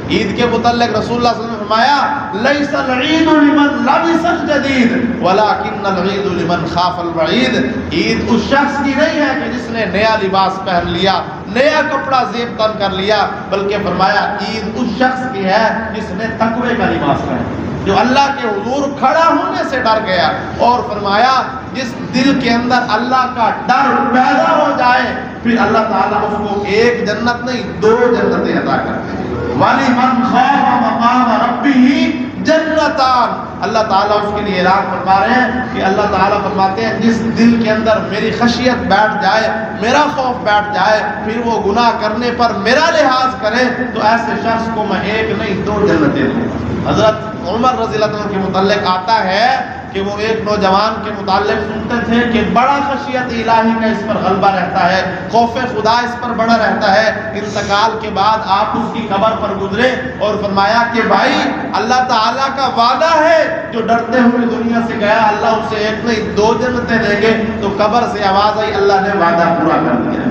عید کے متعلق رسول اللہ صلی اللہ علیہ وسلم نے فرمایا لیس العید لمن لبس الجدید ولکن العید لمن خاف البعید۔ عید اس شخص کی نہیں ہے کہ جس نے نیا لباس پہن لیا، نیا کپڑا زیب تن کر لیا، بلکہ فرمایا عید اس شخص کی ہے جس نے تقوی کا لباس پہنا، جو اللہ کے حضور کھڑا ہونے سے ڈر گیا، اور فرمایا جس دل کے اندر اللہ کا ڈر پیدا ہو جائے پھر اللہ تعالیٰ اس کو ایک جنت نہیں 2 جنتیں عطا کرتے ہیں۔ وَلِمَنْ خَافَ مَقَامَ رَبِّهِ جَنَّتَانِ، اللہ تعالیٰ اس کے لیے اعلان فرما رہے ہیں کہ اللہ تعالیٰ فرماتے ہیں جس دل کے اندر میری خشیت بیٹھ جائے، میرا خوف بیٹھ جائے، پھر وہ گناہ کرنے پر میرا لحاظ کرے، تو ایسے شخص کو میں ایک نہیں 2 جنتیں دوں گا۔ حضرت عمر رضی اللہ عنہ کے متعلق آتا ہے کہ وہ ایک نوجوان کے متعلق سنتے تھے کہ بڑا خشیت الہی کا اس پر غلبہ رہتا ہے، خوف خدا اس پر بڑا رہتا ہے۔ انتقال کے بعد آپ اس کی قبر پر گزرے اور فرمایا کہ بھائی اللہ تعالیٰ کا وعدہ ہے، جو ڈرتے ہوئے دنیا سے گیا اللہ اسے ایک نہیں 2 جنتیں دیں گے۔ تو قبر سے آواز آئی، اللہ نے وعدہ پورا کر دیا،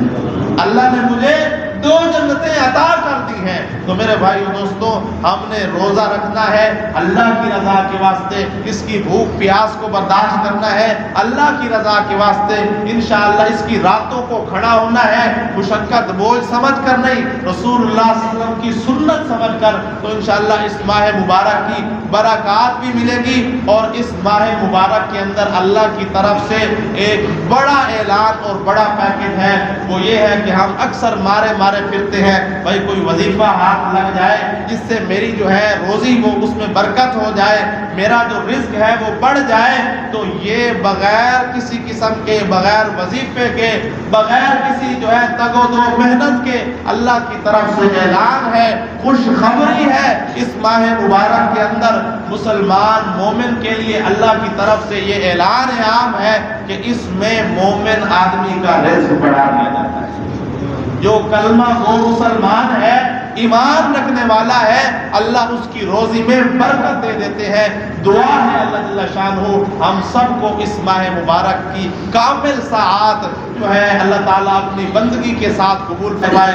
اللہ نے مجھے 2 جنتیں عطا کر دی ہیں۔ تو میرے بھائی و دوستوں، ہم نے روزہ رکھنا ہے اللہ کی رضا کے واسطے، اس کی بھوک پیاس کو برداشت کرنا ہے اللہ کی رضا کے واسطے، انشاءاللہ اس کی راتوں کو کھڑا ہونا ہے، مشقت بوجھ سمجھ کر نہیں، رسول اللہ صلی اللہ علیہ وسلم کی سنت سمجھ کر۔ تو انشاءاللہ اس ماہ مبارک کی برکات بھی ملے گی، اور اس ماہ مبارک کے اندر اللہ کی طرف سے ایک بڑا اعلان اور بڑا پیکج ہے، وہ یہ ہے کہ ہم اکثر مارے پھرتے ہیں، بھائی کوئی وظیفہ ہاتھ لگ جائے جس سے میری جو ہے روزی وہ اس میں برکت ہو جائے، میرا جو رزق ہے وہ بڑھ جائے۔ تو یہ بغیر کسی قسم کے، بغیر وظیفے کے، بغیر کسی جو ہے تگ و دو محنت کے اللہ کی طرف سے اعلان ہے، خوشخبری ہے۔ اس ماہ مبارک کے اندر مسلمان مومن کے لیے اللہ کی طرف سے یہ اعلان عام ہے کہ اس میں مومن آدمی کا رزق بڑھا دیا جاتا ہے۔ جو کلمہ گو مسلمان ہے، ایمان رکھنے والا ہے، اللہ اس کی روزی میں برکت دے دیتے ہیں۔ دعا ہے اللہ جل شانہ ہم سب کو اس ماہ مبارک کی کامل ساعات جو ہے اللہ تعالیٰ اپنی بندگی کے ساتھ قبول فرمائے۔